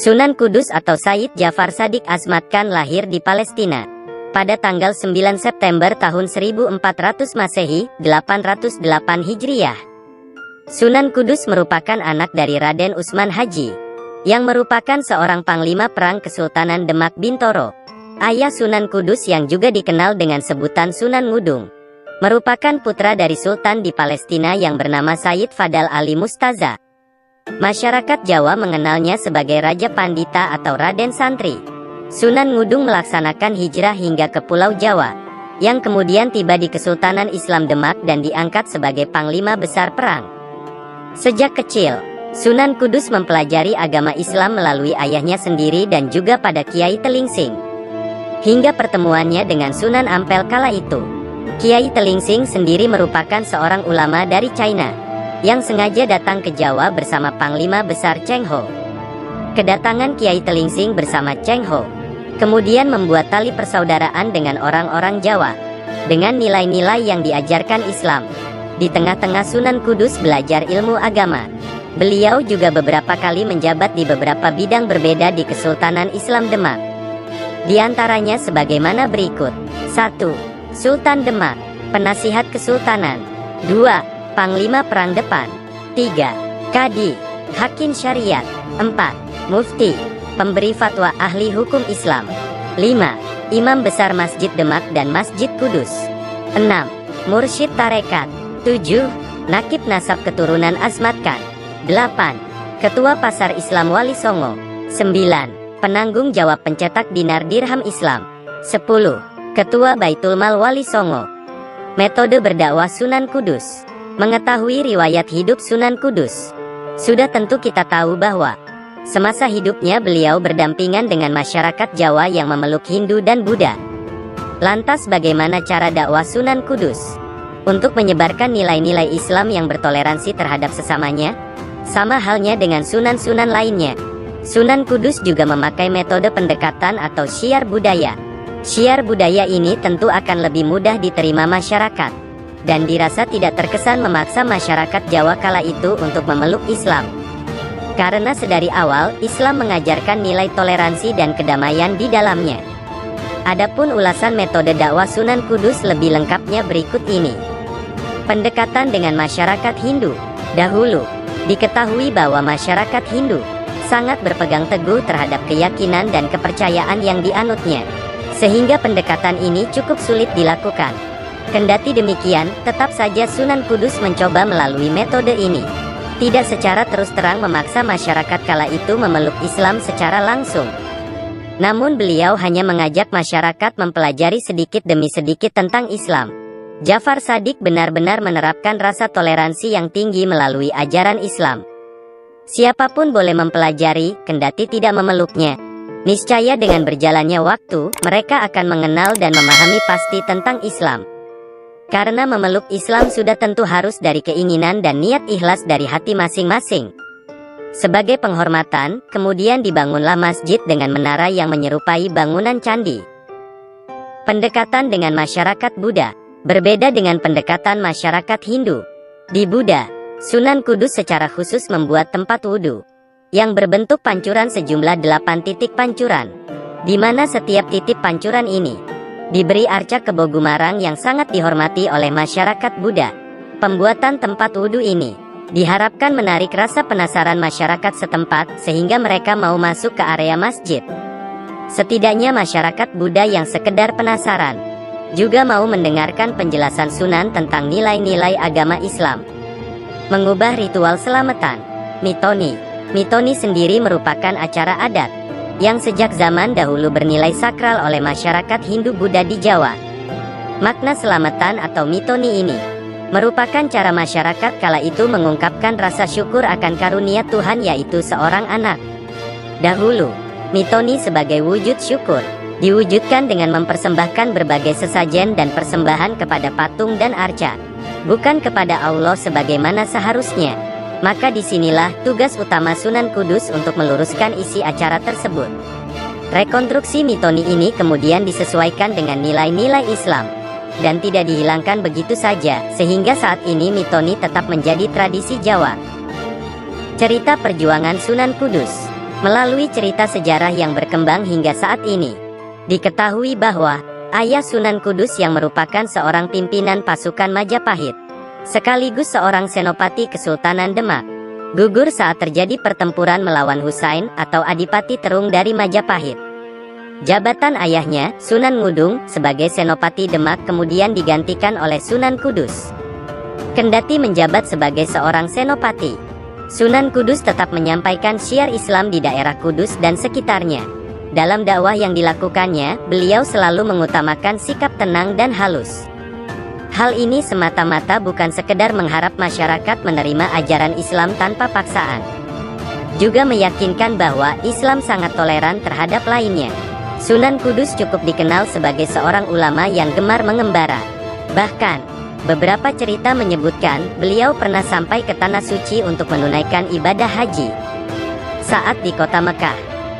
Sunan Kudus atau Sayyid Ja'far Shadiq Asmad Khan lahir di Palestina pada tanggal 9 September tahun 1400 Masehi, 808 Hijriah. Sunan Kudus merupakan anak dari Raden Utsman Haji, yang merupakan seorang panglima perang Kesultanan Demak Bintoro. Ayah Sunan Kudus yang juga dikenal dengan sebutan Sunan Ngudung, merupakan putra dari Sultan di Palestina yang bernama Sayyid Fadal Ali Mustaza. Masyarakat Jawa mengenalnya sebagai Raja Pandita atau Raden Santri. Sunan Ngudung melaksanakan hijrah hingga ke Pulau Jawa, yang kemudian tiba di Kesultanan Islam Demak dan diangkat sebagai Panglima Besar Perang. Sejak kecil, Sunan Kudus mempelajari agama Islam melalui ayahnya sendiri dan juga pada Kiai Telingsing, hingga pertemuannya dengan Sunan Ampel kala itu. Kiai Telingsing sendiri merupakan seorang ulama dari China, yang sengaja datang ke Jawa bersama Panglima Besar Cheng Ho. Kedatangan Kiai Telingsing bersama Cheng Ho kemudian membuat tali persaudaraan dengan orang-orang Jawa, dengan nilai-nilai yang diajarkan Islam. Di tengah-tengah Sunan Kudus belajar ilmu agama, beliau juga beberapa kali menjabat di beberapa bidang berbeda di Kesultanan Islam Demak. Di antaranya sebagaimana berikut: 1. Sultan Demak, penasihat kesultanan. 2. Panglima perang depan. 3. Kadi, hakim syariat. 4. Mufti, pemberi fatwa ahli hukum Islam. 5. Imam besar Masjid Demak dan Masjid Kudus. 6. Mursyid tarekat. 7. Nakib nasab keturunan Asmad Khan. 8. Ketua Pasar Islam Wali Songo. 9. Penanggung jawab pencetak dinar dirham Islam. 10. Ketua Baitul Mal Wali Songo. Metode berdakwah Sunan Kudus. Mengetahui riwayat hidup Sunan Kudus, sudah tentu kita tahu bahwa semasa hidupnya beliau berdampingan dengan masyarakat Jawa yang memeluk Hindu dan Buddha. Lantas bagaimana cara dakwah Sunan Kudus untuk menyebarkan nilai-nilai Islam yang bertoleransi terhadap sesamanya? Sama halnya dengan sunan-sunan lainnya, Sunan Kudus juga memakai metode pendekatan atau syiar budaya. Syiar budaya ini tentu akan lebih mudah diterima masyarakat, dan dirasa tidak terkesan memaksa masyarakat Jawa kala itu untuk memeluk Islam. Karena sedari awal, Islam mengajarkan nilai toleransi dan kedamaian di dalamnya. Adapun ulasan metode dakwah Sunan Kudus lebih lengkapnya berikut ini. Pendekatan dengan masyarakat Hindu. Dahulu, diketahui bahwa masyarakat Hindu sangat berpegang teguh terhadap keyakinan dan kepercayaan yang dianutnya, sehingga pendekatan ini cukup sulit dilakukan. Kendati demikian, tetap saja Sunan Kudus mencoba melalui metode ini, tidak secara terus terang memaksa masyarakat kala itu memeluk Islam secara langsung. Namun beliau hanya mengajak masyarakat mempelajari sedikit demi sedikit tentang Islam. Ja'far Shadiq benar-benar menerapkan rasa toleransi yang tinggi melalui ajaran Islam. Siapapun boleh mempelajari, kendati tidak memeluknya. Niscaya dengan berjalannya waktu, mereka akan mengenal dan memahami pasti tentang Islam. Karena memeluk Islam sudah tentu harus dari keinginan dan niat ikhlas dari hati masing-masing. Sebagai penghormatan, kemudian dibangunlah masjid dengan menara yang menyerupai bangunan candi. Pendekatan dengan masyarakat Buddha berbeda dengan pendekatan masyarakat Hindu. Di Buddha, Sunan Kudus secara khusus membuat tempat wudhu yang berbentuk pancuran sejumlah 8 titik pancuran, di mana setiap titik pancuran ini diberi arca kebo gumarang yang sangat dihormati oleh masyarakat Buddha. Pembuatan tempat wudhu ini diharapkan menarik rasa penasaran masyarakat setempat sehingga mereka mau masuk ke area masjid. Setidaknya masyarakat Buddha yang sekedar penasaran juga mau mendengarkan penjelasan Sunan tentang nilai-nilai agama Islam. Mengubah ritual selamatan. Mitoni sendiri merupakan acara adat yang sejak zaman dahulu bernilai sakral oleh masyarakat Hindu Buddha di Jawa. Makna selamatan atau mitoni ini merupakan cara masyarakat kala itu mengungkapkan rasa syukur akan karunia Tuhan, yaitu seorang anak. Dahulu, mitoni sebagai wujud syukur diwujudkan dengan mempersembahkan berbagai sesajen dan persembahan kepada patung dan arca, bukan kepada Allah sebagaimana seharusnya. Maka disinilah tugas utama Sunan Kudus untuk meluruskan isi acara tersebut. Rekonstruksi mitoni ini kemudian disesuaikan dengan nilai-nilai Islam dan tidak dihilangkan begitu saja, sehingga saat ini mitoni tetap menjadi tradisi Jawa. Cerita perjuangan Sunan Kudus. Melalui cerita sejarah yang berkembang hingga saat ini, diketahui bahwa ayah Sunan Kudus yang merupakan seorang pimpinan pasukan Majapahit, sekaligus seorang senopati Kesultanan Demak, gugur saat terjadi pertempuran melawan Husain atau Adipati Terung dari Majapahit. Jabatan ayahnya, Sunan Ngudung, sebagai senopati Demak kemudian digantikan oleh Sunan Kudus. Kendati menjabat sebagai seorang senopati, Sunan Kudus tetap menyampaikan syiar Islam di daerah Kudus dan sekitarnya. Dalam dakwah yang dilakukannya, beliau selalu mengutamakan sikap tenang dan halus. Hal ini semata-mata bukan sekedar mengharap masyarakat menerima ajaran Islam tanpa paksaan. Juga meyakinkan bahwa Islam sangat toleran terhadap lainnya. Sunan Kudus cukup dikenal sebagai seorang ulama yang gemar mengembara. Bahkan, beberapa cerita menyebutkan beliau pernah sampai ke Tanah Suci untuk menunaikan ibadah haji. Saat di kota Mekah,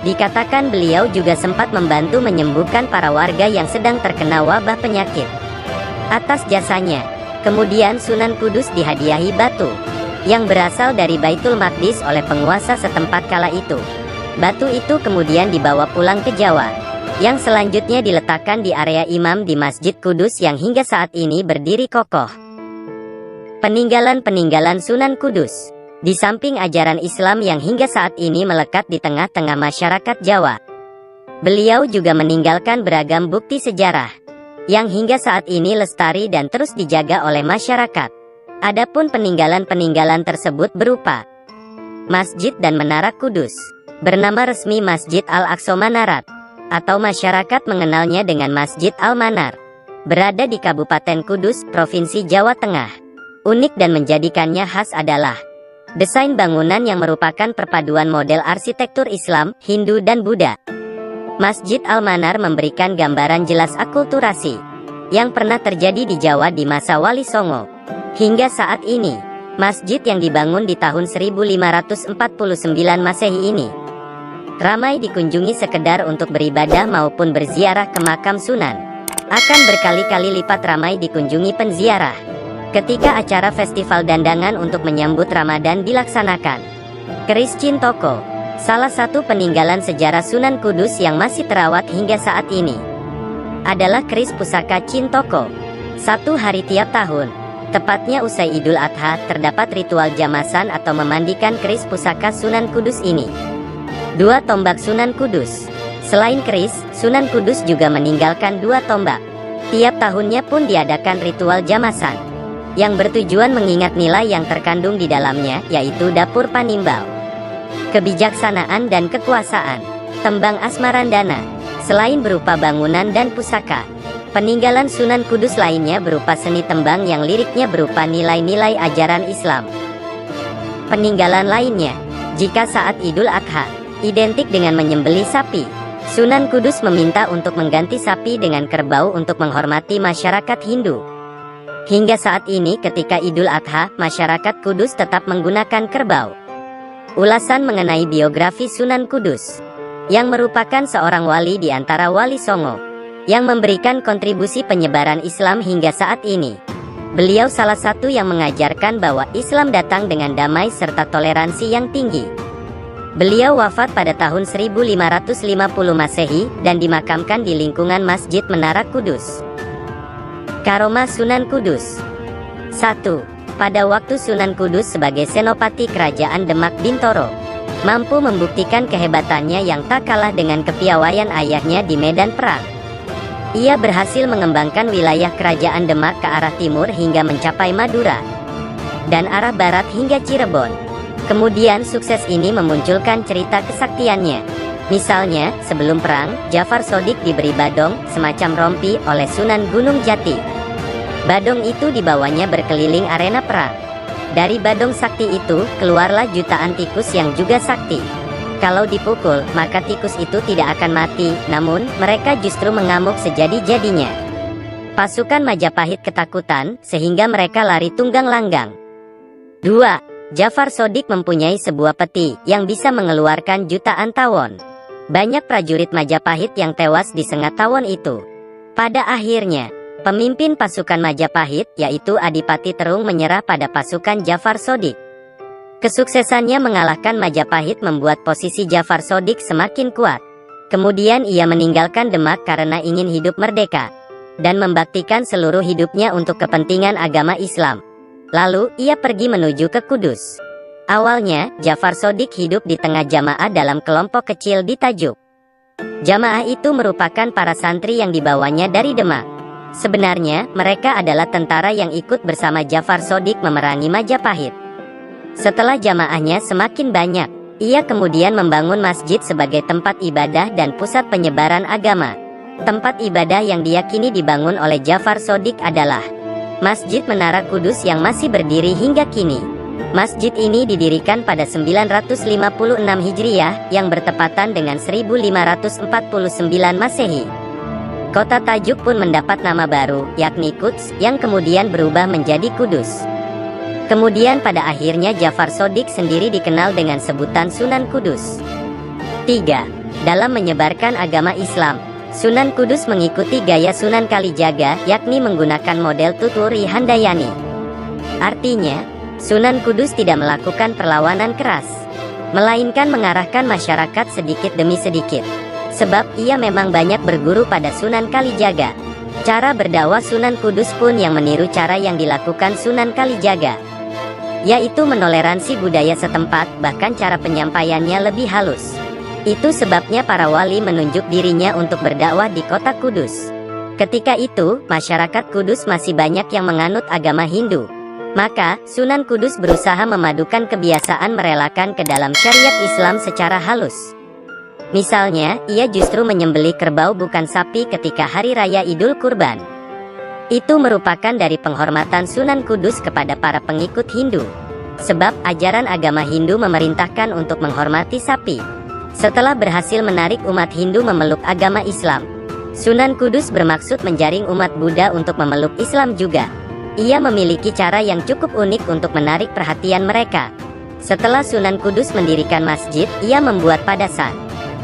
dikatakan beliau juga sempat membantu menyembuhkan para warga yang sedang terkena wabah penyakit. Atas jasanya, kemudian Sunan Kudus dihadiahi batu yang berasal dari Baitul Maqdis oleh penguasa setempat kala itu. Batu itu kemudian dibawa pulang ke Jawa, yang selanjutnya diletakkan di area imam di Masjid Kudus yang hingga saat ini berdiri kokoh. Peninggalan-peninggalan Sunan Kudus, di samping ajaran Islam yang hingga saat ini melekat di tengah-tengah masyarakat Jawa, beliau juga meninggalkan beragam bukti sejarah, yang hingga saat ini lestari dan terus dijaga oleh masyarakat. Adapun peninggalan-peninggalan tersebut berupa Masjid dan Menara Kudus, bernama resmi Masjid Al-Aqsa Manarat, atau masyarakat mengenalnya dengan Masjid Al-Manar, berada di Kabupaten Kudus, Provinsi Jawa Tengah. Unik dan menjadikannya khas adalah desain bangunan yang merupakan perpaduan model arsitektur Islam, Hindu dan Buddha. Masjid Al-Manar memberikan gambaran jelas akulturasi yang pernah terjadi di Jawa di masa Wali Songo. Hingga saat ini, masjid yang dibangun di tahun 1549 Masehi ini ramai dikunjungi sekedar untuk beribadah maupun berziarah ke makam Sunan. Akan berkali-kali lipat ramai dikunjungi penziarah ketika acara festival dandangan untuk menyambut Ramadan dilaksanakan. Keris Cintoko, salah satu peninggalan sejarah Sunan Kudus yang masih terawat hingga saat ini, adalah keris pusaka Cintoko. Satu hari tiap tahun, tepatnya usai Idul Adha, terdapat ritual jamasan atau memandikan keris pusaka Sunan Kudus ini. Dua tombak Sunan Kudus. Selain keris, Sunan Kudus juga meninggalkan dua tombak. Tiap tahunnya pun diadakan ritual jamasan, yang bertujuan mengingat nilai yang terkandung di dalamnya, yaitu dapur Panimbal, kebijaksanaan dan kekuasaan. Tembang Asmarandana, selain berupa bangunan dan pusaka, peninggalan Sunan Kudus lainnya berupa seni tembang yang liriknya berupa nilai-nilai ajaran Islam. Peninggalan lainnya, jika saat Idul Adha, identik dengan menyembelih sapi, Sunan Kudus meminta untuk mengganti sapi dengan kerbau untuk menghormati masyarakat Hindu. Hingga saat ini ketika Idul Adha, masyarakat Kudus tetap menggunakan kerbau. Ulasan mengenai biografi Sunan Kudus, yang merupakan seorang wali di antara Wali Songo, yang memberikan kontribusi penyebaran Islam hingga saat ini. Beliau salah satu yang mengajarkan bahwa Islam datang dengan damai serta toleransi yang tinggi. Beliau wafat pada tahun 1550 Masehi dan dimakamkan di lingkungan Masjid Menara Kudus. Karomah Sunan Kudus. 1. Pada waktu Sunan Kudus sebagai senopati Kerajaan Demak Bintoro, mampu membuktikan kehebatannya yang tak kalah dengan kepiawaian ayahnya di medan perang. Ia berhasil mengembangkan wilayah Kerajaan Demak ke arah timur hingga mencapai Madura, dan arah barat hingga Cirebon. Kemudian sukses ini memunculkan cerita kesaktiannya. Misalnya, sebelum perang, Jafar Sodik diberi badong, semacam rompi, oleh Sunan Gunung Jati. Badong itu dibawanya berkeliling arena perang. Dari badong sakti itu, keluarlah jutaan tikus yang juga sakti. Kalau dipukul, maka tikus itu tidak akan mati, namun, mereka justru mengamuk sejadi-jadinya. Pasukan Majapahit ketakutan, sehingga mereka lari tunggang langgang. 2. Jafar Sodik mempunyai sebuah peti yang bisa mengeluarkan jutaan tawon. Banyak prajurit Majapahit yang tewas di sengat tawon itu. Pada akhirnya, pemimpin pasukan Majapahit, yaitu Adipati Terung, menyerah pada pasukan Jafar Sodik. Kesuksesannya mengalahkan Majapahit membuat posisi Jafar Shodiq semakin kuat. Kemudian ia meninggalkan Demak karena ingin hidup merdeka dan membaktikan seluruh hidupnya untuk kepentingan agama Islam. Lalu, ia pergi menuju ke Kudus. Awalnya, Jafar Shodiq hidup di tengah jamaah dalam kelompok kecil di Tajuk. Jamaah itu merupakan para santri yang dibawanya dari Demak. Sebenarnya, mereka adalah tentara yang ikut bersama Jafar Shodiq memerangi Majapahit. Setelah jamaahnya semakin banyak, ia kemudian membangun masjid sebagai tempat ibadah dan pusat penyebaran agama. Tempat ibadah yang diyakini dibangun oleh Jafar Shodiq adalah Masjid Menara Kudus yang masih berdiri hingga kini. Masjid ini didirikan pada 956 Hijriah yang bertepatan dengan 1549 Masehi. Kota Tajuk pun mendapat nama baru, yakni Quds, yang kemudian berubah menjadi Kudus. Kemudian pada akhirnya Jafar Shodiq sendiri dikenal dengan sebutan Sunan Kudus. 3. Dalam menyebarkan agama Islam, Sunan Kudus mengikuti gaya Sunan Kalijaga, yakni menggunakan model Tuturi Handayani. Artinya, Sunan Kudus tidak melakukan perlawanan keras, melainkan mengarahkan masyarakat sedikit demi sedikit. Sebab ia memang banyak berguru pada Sunan Kalijaga. Cara berdakwah Sunan Kudus pun yang meniru cara yang dilakukan Sunan Kalijaga, yaitu menoleransi budaya setempat, bahkan cara penyampaiannya lebih halus. Itu sebabnya para wali menunjuk dirinya untuk berdakwah di kota Kudus. Ketika itu, masyarakat Kudus masih banyak yang menganut agama Hindu. Maka, Sunan Kudus berusaha memadukan kebiasaan merelakan ke dalam syariat Islam secara halus. Misalnya, ia justru menyembelih kerbau bukan sapi ketika hari raya Idul Kurban. Itu merupakan dari penghormatan Sunan Kudus kepada para pengikut Hindu. Sebab ajaran agama Hindu memerintahkan untuk menghormati sapi. Setelah berhasil menarik umat Hindu memeluk agama Islam, Sunan Kudus bermaksud menjaring umat Buddha untuk memeluk Islam juga. Ia memiliki cara yang cukup unik untuk menarik perhatian mereka. Setelah Sunan Kudus mendirikan masjid, ia membuat padasan,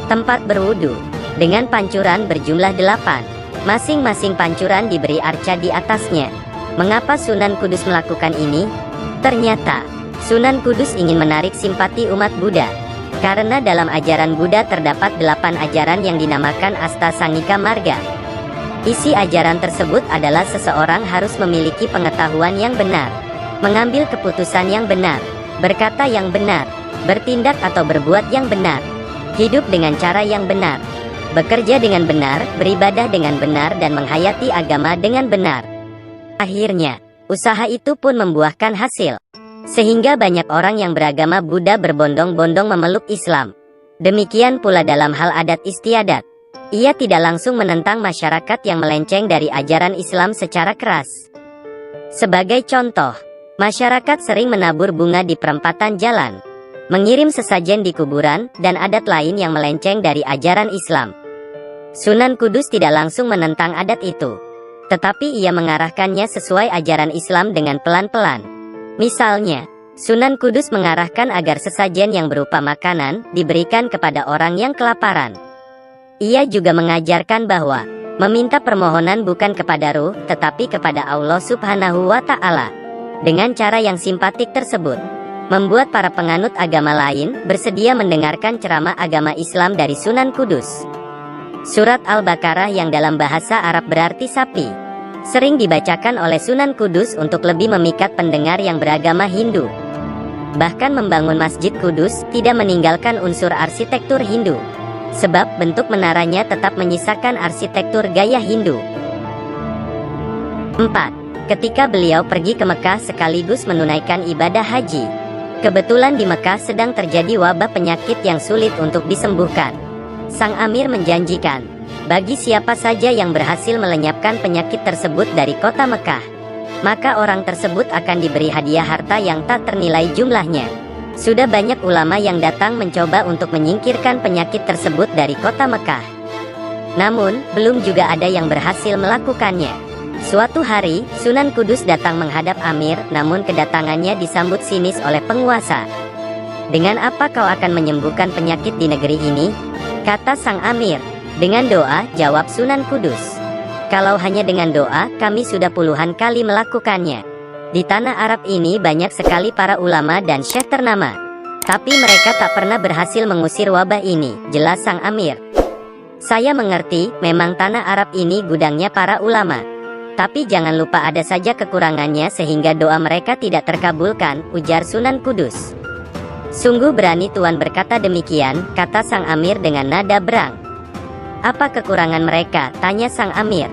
tempat berwudu, dengan pancuran berjumlah 8. Masing-masing pancuran diberi arca di atasnya. Mengapa Sunan Kudus melakukan ini? Ternyata, Sunan Kudus ingin menarik simpati umat Buddha. Karena dalam ajaran Buddha terdapat 8 ajaran yang dinamakan Asta Sangika Marga. Isi ajaran tersebut adalah seseorang harus memiliki pengetahuan yang benar, mengambil keputusan yang benar, berkata yang benar, bertindak atau berbuat yang benar, hidup dengan cara yang benar, bekerja dengan benar, beribadah dengan benar, dan menghayati agama dengan benar. Akhirnya, usaha itu pun membuahkan hasil. Sehingga banyak orang yang beragama Buddha berbondong-bondong memeluk Islam. Demikian pula dalam hal adat istiadat. Ia tidak langsung menentang masyarakat yang melenceng dari ajaran Islam secara keras. Sebagai contoh, masyarakat sering menabur bunga di perempatan jalan, mengirim sesajen di kuburan, dan adat lain yang melenceng dari ajaran Islam. Sunan Kudus tidak langsung menentang adat itu, tetapi ia mengarahkannya sesuai ajaran Islam dengan pelan-pelan. Misalnya, Sunan Kudus mengarahkan agar sesajen yang berupa makanan diberikan kepada orang yang kelaparan. Ia juga mengajarkan bahwa meminta permohonan bukan kepada ruh, tetapi kepada Allah Subhanahu wa Ta'ala. Dengan cara yang simpatik tersebut, membuat para penganut agama lain bersedia mendengarkan ceramah agama Islam dari Sunan Kudus. Surat Al-Baqarah yang dalam bahasa Arab berarti sapi, sering dibacakan oleh Sunan Kudus untuk lebih memikat pendengar yang beragama Hindu. Bahkan membangun Masjid Kudus tidak meninggalkan unsur arsitektur Hindu, sebab bentuk menaranya tetap menyisakan arsitektur gaya Hindu. 4. Ketika beliau pergi ke Mekah sekaligus menunaikan ibadah haji, kebetulan di Mekah sedang terjadi wabah penyakit yang sulit untuk disembuhkan. Sang Amir menjanjikan, bagi siapa saja yang berhasil melenyapkan penyakit tersebut dari kota Mekah, maka orang tersebut akan diberi hadiah harta yang tak ternilai jumlahnya. Sudah banyak ulama yang datang mencoba untuk menyingkirkan penyakit tersebut dari kota Mekah. Namun, belum juga ada yang berhasil melakukannya. Suatu hari, Sunan Kudus datang menghadap Amir, namun kedatangannya disambut sinis oleh penguasa. "Dengan apa kau akan menyembuhkan penyakit di negeri ini?" kata sang Amir. "Dengan doa," jawab Sunan Kudus. "Kalau hanya dengan doa, kami sudah puluhan kali melakukannya. Di tanah Arab ini banyak sekali para ulama dan syekh ternama. Tapi mereka tak pernah berhasil mengusir wabah ini, jelas sang amir. Saya mengerti, memang tanah Arab ini gudangnya para ulama. Tapi jangan lupa ada saja kekurangannya sehingga doa mereka tidak terkabulkan, ujar Sunan Kudus. Sungguh berani Tuan berkata demikian, kata sang amir dengan nada berang. Apa kekurangan mereka, tanya sang amir.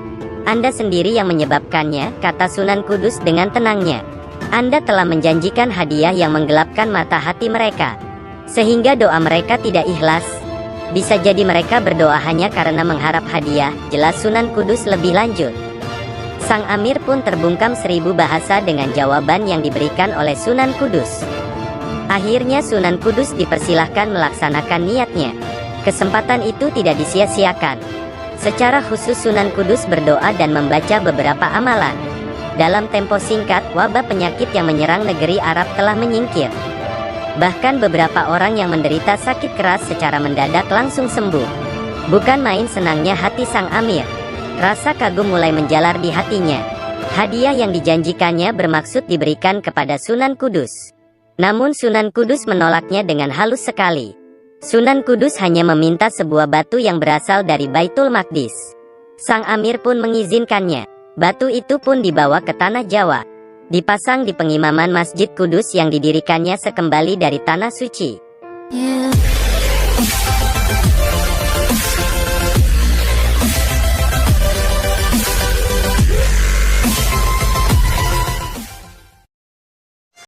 Anda sendiri yang menyebabkannya, kata Sunan Kudus dengan tenangnya. Anda telah menjanjikan hadiah yang menggelapkan mata hati mereka, sehingga doa mereka tidak ikhlas. Bisa jadi mereka berdoa hanya karena mengharap hadiah, jelas Sunan Kudus lebih lanjut. Sang amir pun terbungkam 1000 bahasa dengan jawaban yang diberikan oleh Sunan Kudus. Akhirnya Sunan Kudus dipersilahkan melaksanakan niatnya. Kesempatan itu tidak disia-siakan. Secara khusus Sunan Kudus berdoa dan membaca beberapa amalan. Dalam tempo singkat, wabah penyakit yang menyerang negeri Arab telah menyingkir. Bahkan beberapa orang yang menderita sakit keras secara mendadak langsung sembuh. Bukan main senangnya hati sang amir. Rasa kagum mulai menjalar di hatinya. Hadiah yang dijanjikannya bermaksud diberikan kepada Sunan Kudus. Namun Sunan Kudus menolaknya dengan halus sekali. Sunan Kudus hanya meminta sebuah batu yang berasal dari Baitul Maqdis. Sang amir pun mengizinkannya. Batu itu pun dibawa ke tanah Jawa, dipasang di pengimaman Masjid Kudus yang didirikannya sekembali dari tanah suci.